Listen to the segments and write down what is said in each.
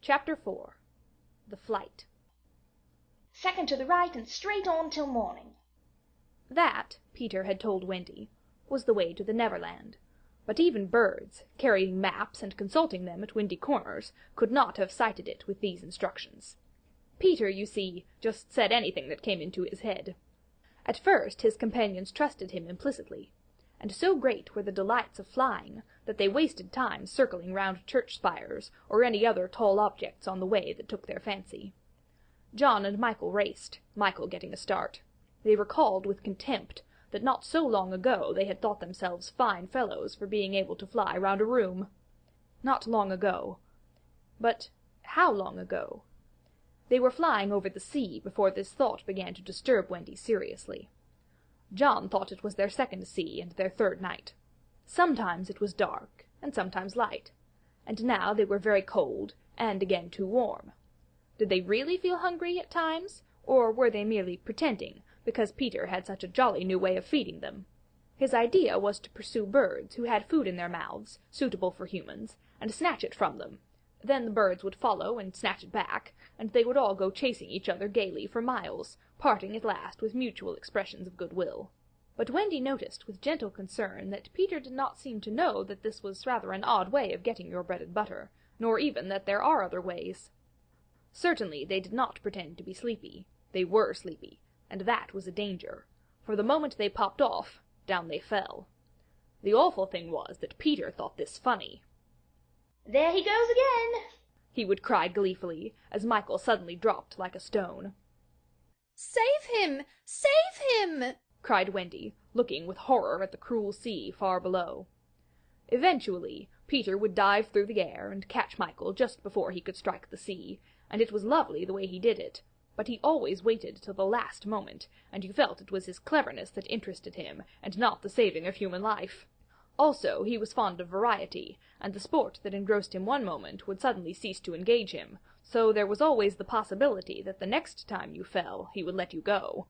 Chapter 4 The Flight. Second to the right and straight on till morning. That, Peter had told Wendy, was the way to the Neverland. But even birds, carrying maps and consulting them at windy corners, could not have sighted it with these instructions. Peter, you see, just said anything that came into his head. At first his companions trusted him implicitly, and so great were the delights of flying that they wasted time circling round church spires or any other tall objects on the way that took their fancy. John and Michael raced, Michael getting a start. They recalled with contempt that not so long ago they had thought themselves fine fellows for being able to fly round a room. Not long ago. But how long ago? They were flying over the sea before this thought began to disturb Wendy seriously. John thought it was their second sea and their third night. Sometimes it was dark, and sometimes light, and now they were very cold, and again too warm. Did they really feel hungry at times, or were they merely pretending, because Peter had such a jolly new way of feeding them? His idea was to pursue birds who had food in their mouths, suitable for humans, and snatch it from them. Then the birds would follow and snatch it back, and they would all go chasing each other gaily for miles, parting at last with mutual expressions of goodwill. But Wendy noticed with gentle concern that Peter did not seem to know that this was rather an odd way of getting your bread and butter, nor even that there are other ways. Certainly they did not pretend to be sleepy. They were sleepy, and that was a danger, for the moment they popped off, down they fell. The awful thing was that Peter thought this funny. There he goes again, he would cry gleefully, as Michael suddenly dropped like a stone. Save him! Save him! cried Wendy, looking with horror at the cruel sea far below. Eventually Peter would dive through the air and catch Michael just before he could strike the sea, and it was lovely the way he did it, but he always waited till the last moment, and you felt it was his cleverness that interested him, and not the saving of human life. Also, he was fond of variety, and the sport that engrossed him one moment would suddenly cease to engage him, so there was always the possibility that the next time you fell he would let you go.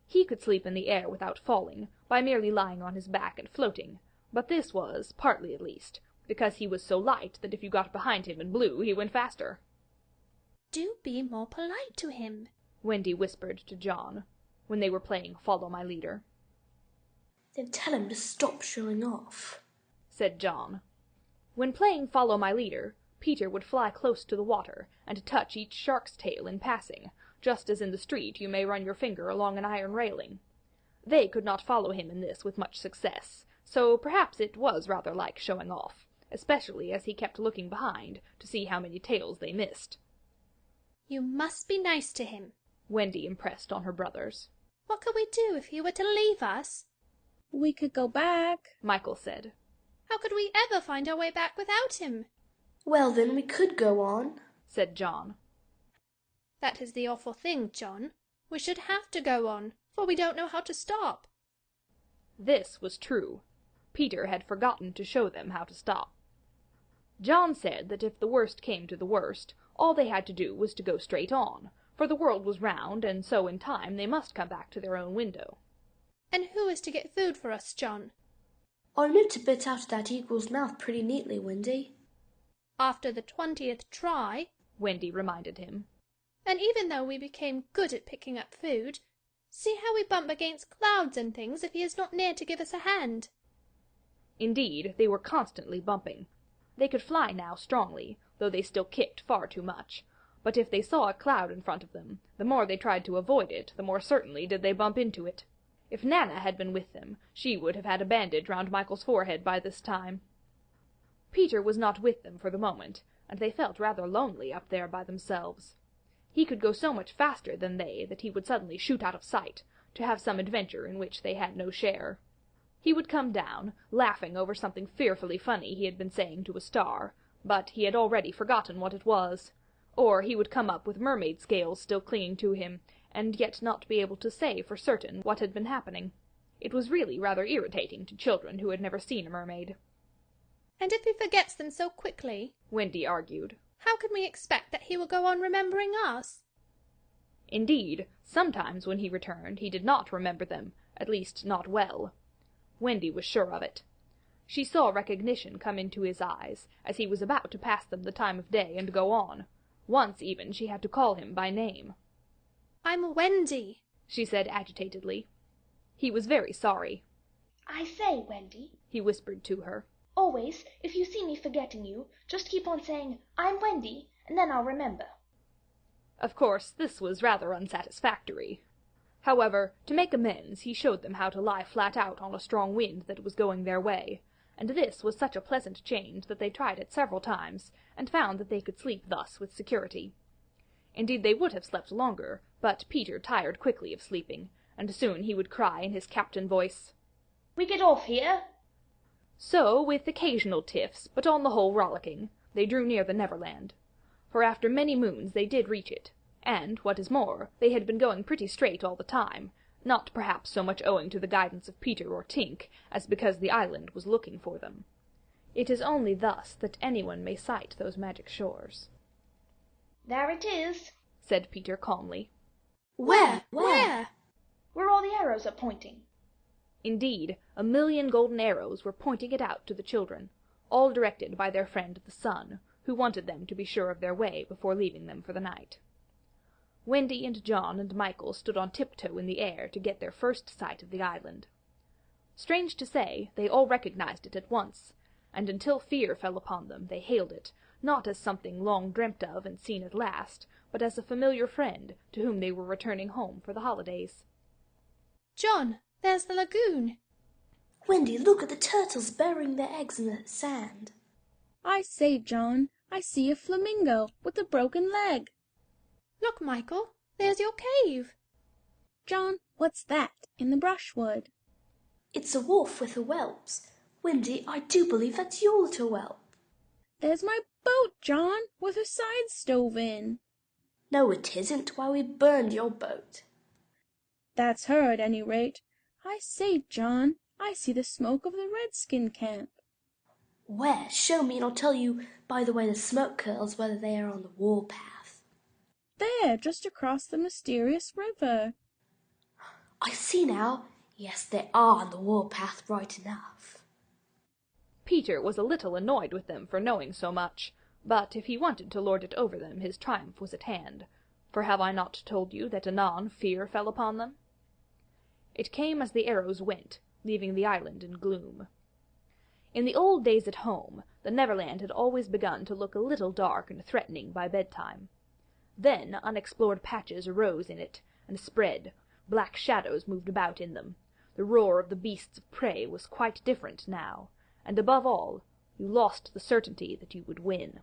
He could sleep in the air without falling, by merely lying on his back and floating, but this was, partly at least, because he was so light that if you got behind him and blew he went faster. Do be more polite to him, Wendy whispered to John, when they were playing Follow My Leader. Then tell him to stop showing off, said John. When playing Follow My Leader, Peter would fly close to the water and touch each shark's tail in passing, just as in the street you may run your finger along an iron railing. They could not follow him in this with much success, so perhaps it was rather like showing off, especially as he kept looking behind to see how many tails they missed. You must be nice to him, Wendy impressed on her brothers. What could we do if he were to leave us? We could go back, Michael said. How could we ever find our way back without him? Well, then we could go on, said John. That is the awful thing, John. We should have to go on, for we don't know how to stop. This was true. Peter had forgotten to show them how to stop. John said that if the worst came to the worst, all they had to do was to go straight on, for the world was round, and so in time they must come back to their own window. And who is to get food for us, John? I knew to bit out of that eagle's mouth pretty neatly, Wendy. After the 20th try, Wendy reminded him. And even though we became good at picking up food, see how we bump against clouds and things if he is not near to give us a hand. Indeed, they were constantly bumping. They could fly now strongly, though they still kicked far too much, but if they saw a cloud in front of them, the more they tried to avoid it, the more certainly did they bump into it. If Nana had been with them, she would have had a bandage round Michael's forehead by this time. Peter was not with them for the moment, and they felt rather lonely up there by themselves. He could go so much faster than they that he would suddenly shoot out of sight, to have some adventure in which they had no share. He would come down, laughing over something fearfully funny he had been saying to a star, but he had already forgotten what it was. Or he would come up with mermaid scales still clinging to him, and yet not be able to say for certain what had been happening. It was really rather irritating to children who had never seen a mermaid. And if he forgets them so quickly, Wendy argued, how can we expect that he will go on remembering us? Indeed, sometimes when he returned he did not remember them, at least not well. Wendy was sure of it. She saw recognition come into his eyes as he was about to pass them the time of day and go on. Once even she had to call him by name. "I'm Wendy," she said agitatedly. He was very sorry. I say, Wendy, he whispered to her. Always, if you see me forgetting you, just keep on saying, I'm Wendy, and then I'll remember. Of course, this was rather unsatisfactory. However, to make amends, he showed them how to lie flat out on a strong wind that was going their way, and this was such a pleasant change that they tried it several times, and found that they could sleep thus with security. Indeed, they would have slept longer, but Peter tired quickly of sleeping, and soon he would cry in his captain voice, We get off here. So, with occasional tiffs, but on the whole rollicking, they drew near the Neverland. For after many moons they did reach it, and, what is more, they had been going pretty straight all the time, not perhaps so much owing to the guidance of Peter or Tink, as because the island was looking for them. It is only thus that anyone may sight those magic shores. There it is, said Peter calmly. Where? where all the arrows are pointing. Indeed, 1,000,000 golden arrows were pointing it out to the children, all directed by their friend the Sun, who wanted them to be sure of their way before leaving them for the night. Wendy and John and Michael stood on tiptoe in the air to get their first sight of the island. Strange to say, they all recognized it at once, and until fear fell upon them they hailed it, not as something long dreamt of and seen at last, but as a familiar friend to whom they were returning home for the holidays. "John, there's the lagoon." Wendy, look at the turtles burying their eggs in the sand. I say, John, I see a flamingo with a broken leg. "Look, Michael, there's your cave." John, what's that in the brushwood? It's a wolf with the whelps. Wendy, I do believe that's your little whelp. There's my boat, John, with her sides stove in. No, it isn't. Why, we burned your boat. That's her at any rate. I say, John, I see the smoke of the Redskin camp. Where? Show me and I'll tell you by the way the smoke curls whether they are on the warpath. There, just across the mysterious river. I see now. Yes, they are on the warpath right enough. Peter was a little annoyed with them for knowing so much, but if he wanted to lord it over them his triumph was at hand, for have I not told you that anon fear fell upon them? It came as the arrows went, leaving the island in gloom. In the old days at home, the Neverland had always begun to look a little dark and threatening by bedtime. Then unexplored patches arose in it, and spread, black shadows moved about in them. The roar of the beasts of prey was quite different now, and above all, you lost the certainty that you would win.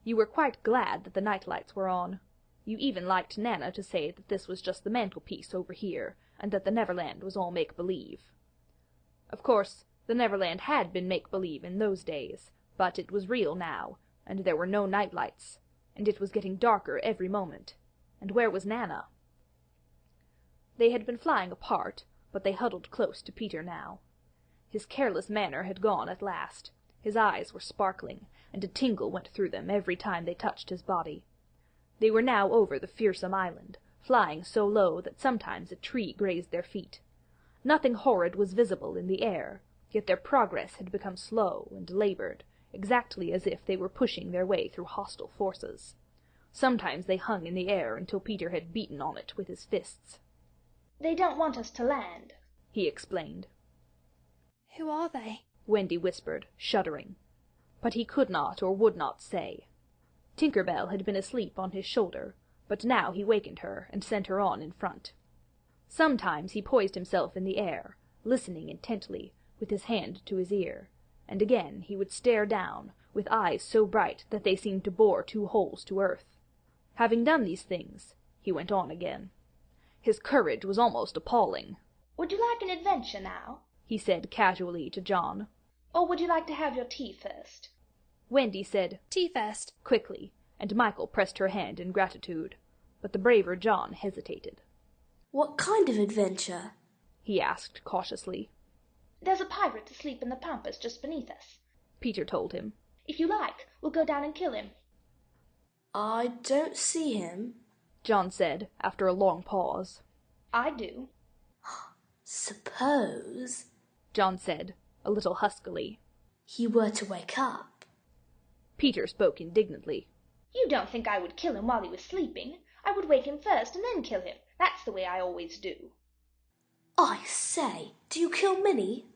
You were quite glad that the night lights were on. You even liked Nana to say that this was just the mantelpiece over here, and that the Neverland was all make-believe. Of course, the Neverland had been make-believe in those days, but it was real now, and there were no night lights, and it was getting darker every moment. And where was Nana? They had been flying apart, but they huddled close to Peter now. His careless manner had gone at last. His eyes were sparkling, and a tingle went through them every time they touched his body. They were now over the fearsome island, flying so low that sometimes a tree grazed their feet. Nothing horrid was visible in the air, yet their progress had become slow and labored, exactly as if they were pushing their way through hostile forces. Sometimes they hung in the air until Peter had beaten on it with his fists. They don't want us to land, he explained. "Who are they?" Wendy whispered, shuddering. But he could not or would not say. Tinker Bell had been asleep on his shoulder, but now he wakened her and sent her on in front. Sometimes he poised himself in the air, listening intently, with his hand to his ear, and again he would stare down, with eyes so bright that they seemed to bore 2 holes to earth. Having done these things, he went on again. His courage was almost appalling. Would you like an adventure now? He said casually to John. Or would you like to have your tea first? Wendy said, "Tea first." quickly, and Michael pressed her hand in gratitude, but the braver John hesitated. What kind of adventure? He asked cautiously. There's a pirate asleep in the pampas just beneath us, Peter told him. If you like, we'll go down and kill him. I don't see him, John said, after a long pause. I do. Suppose, John said, a little huskily. He were to wake up. Peter spoke indignantly. You don't think I would kill him while he was sleeping? I would wake him first and then kill him. That's the way I always do. I say, do you kill Minnie?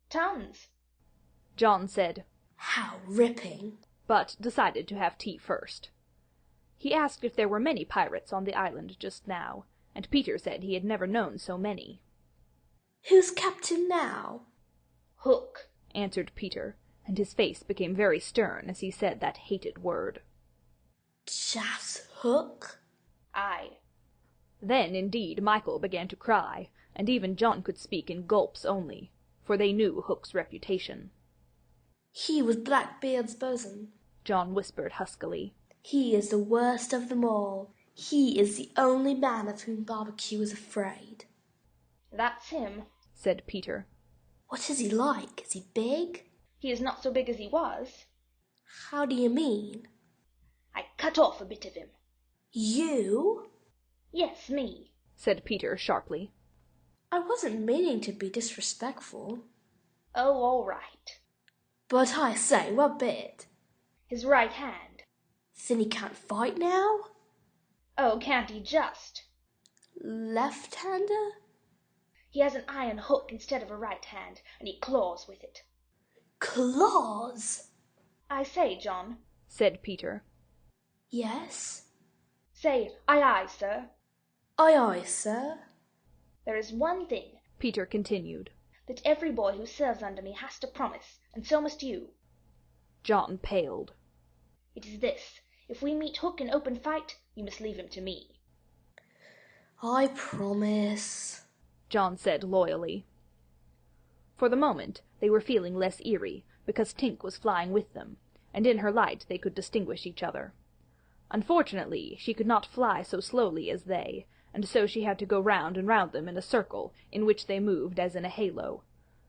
Tons. John said, How ripping. but decided to have tea first. He asked if there were many pirates on the island just now, and Peter said he had never known so many. Who's captain now? Hook. Answered Peter, and his face became very stern as he said that hated word. Jas Hook? Aye. Then, indeed, Michael began to cry, and even John could speak in gulps only, for they knew Hook's reputation. He was Blackbeard's bosun. John whispered huskily. He is the worst of them all. He is the only man of whom Barbecue is afraid. That's him. Said Peter. What is he like? Is he big? He is not so big as he was. How do you mean? I cut off a bit of him. You? Yes, me. Said Peter sharply. I wasn't meaning to be disrespectful. Oh, all right. But I say, what bit? His right hand. Then he can't fight now? Oh, can't he just? Left-hander? He has an iron hook instead of a right hand, and he claws with it. Claws? I say, John. Said Peter. Yes? Say, aye, aye, sir. Aye, aye, sir. There is one thing, Peter continued. that every boy who serves under me has to promise, and so must you. John paled. It is this. If we meet Hook in open fight, you must leave him to me. I promise. John said loyally. For the moment they were feeling less eerie, because Tink was flying with them, and in her light they could distinguish each other. Unfortunately, she could not fly so slowly as they, and so she had to go round and round them in a circle, in which they moved as in a halo.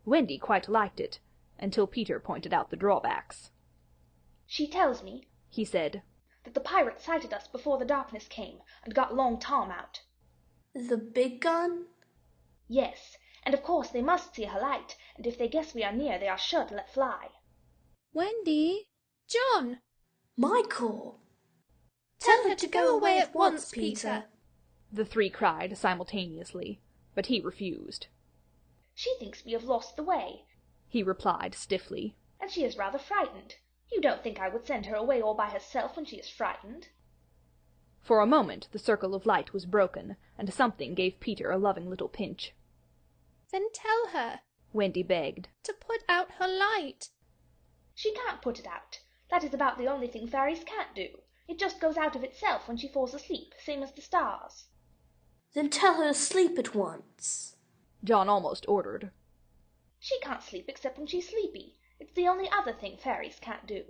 Wendy quite liked it, until Peter pointed out the drawbacks. She tells me, He said, that the pirates sighted us before the darkness came, and got Long Tom out. The big gun? Yes, and of course they must see her light, and if they guess we are near, they are sure to let fly. Wendy? John! Michael! Tell her to go away at once, Peter. the three cried simultaneously, but he refused. She thinks we have lost the way, He replied stiffly. and she is rather frightened. You don't think I would send her away all by herself when she is frightened? For a moment the circle of light was broken, and something gave Peter a loving little pinch. Then tell her Wendy begged. to put out her light. She can't put it out. That is about the only thing fairies can't do. It just goes out of itself when she falls asleep, same as the stars. Then tell her to sleep at once. John almost ordered. She can't sleep except when she's sleepy. It's the only other thing fairies can't do.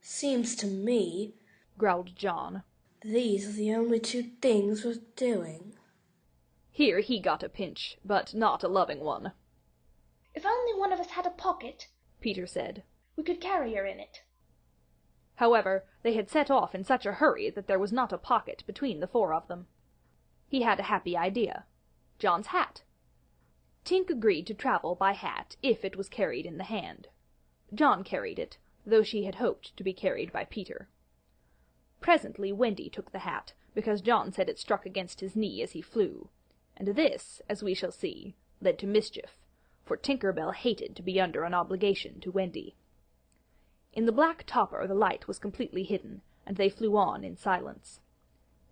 Seems to me Growled John. these are the only two things worth doing. Here he got a pinch, but not a loving one, If only one of us had a pocket, Peter said. we could carry her in it. However, they had set off in such a hurry that there was not a pocket between the four of them. He had a happy idea. John's hat. Tink agreed to travel by hat if it was carried in the hand. John carried it, though she had hoped to be carried by Peter. Presently Wendy took the hat, because John said it struck against his knee as he flew, and this, as we shall see, led to mischief, for Tinker Bell hated to be under an obligation to Wendy. In the black topper the light was completely hidden, and they flew on in silence.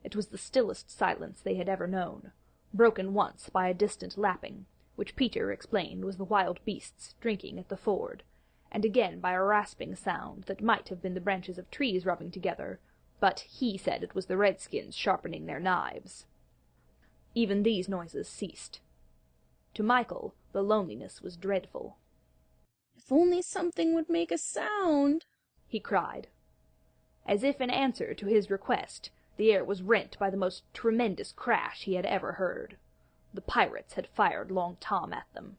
It was the stillest silence they had ever known, broken once by a distant lapping, which Peter explained was the wild beasts drinking at the ford, and again by a rasping sound that might have been the branches of trees rubbing together, but he said it was the redskins sharpening their knives. Even these noises ceased. To Michael the loneliness was dreadful. If only something would make a sound, He cried. As if in answer to his request, the air was rent by the most tremendous crash he had ever heard. The pirates had fired Long Tom at them.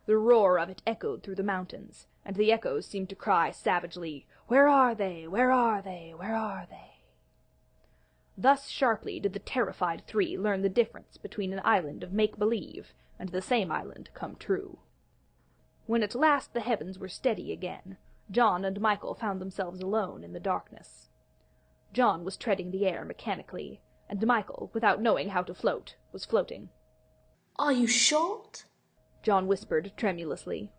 The roar of it echoed through the mountains, and the echoes seemed to cry savagely, "Where are they? Where are they? Where are they?" Thus sharply did the terrified three learn the difference between an island of make-believe and the same island come true. When at last the heavens were steady again, John and Michael found themselves alone in the darkness. John was treading the air mechanically, and Michael, without knowing how to float, was floating. "Are you short?" John whispered tremulously.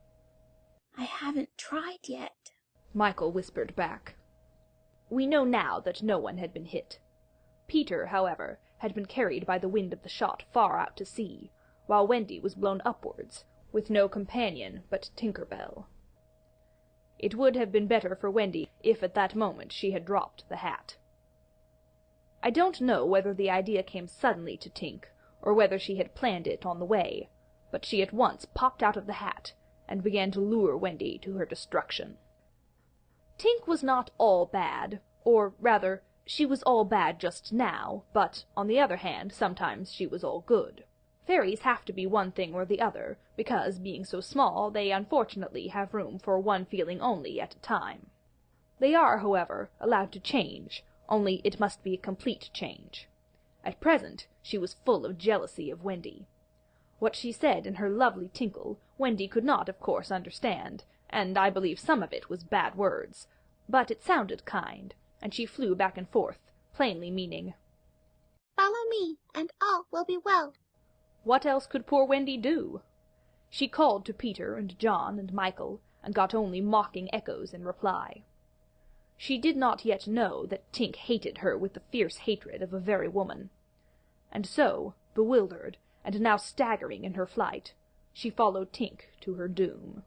"I haven't tried yet," Michael whispered back. We know now that no one had been hit. Peter, however, had been carried by the wind of the shot far out to sea, while Wendy was blown upwards, with no companion but Tinker Bell. It would have been better for Wendy if at that moment she had dropped the hat. I don't know whether the idea came suddenly to Tink, or whether she had planned it on the way, but she at once popped out of the hat, and began to lure Wendy to her destruction. Tink was not all bad, or rather, she was all bad just now, but, on the other hand, sometimes she was all good. Fairies have to be one thing or the other, because, being so small, they unfortunately have room for one feeling only at a time. They are, however, allowed to change, only it must be a complete change. At present she was full of jealousy of Wendy. What she said in her lovely tinkle Wendy could not, of course, understand, and I believe some of it was bad words, but it sounded kind, and she flew back and forth, plainly meaning, "Follow me, and all will be well." What else could poor Wendy do? She called to Peter and John and Michael, and got only mocking echoes in reply. She did not yet know that Tink hated her with the fierce hatred of a very woman. And so, bewildered, and now staggering in her flight, she followed Tink to her doom.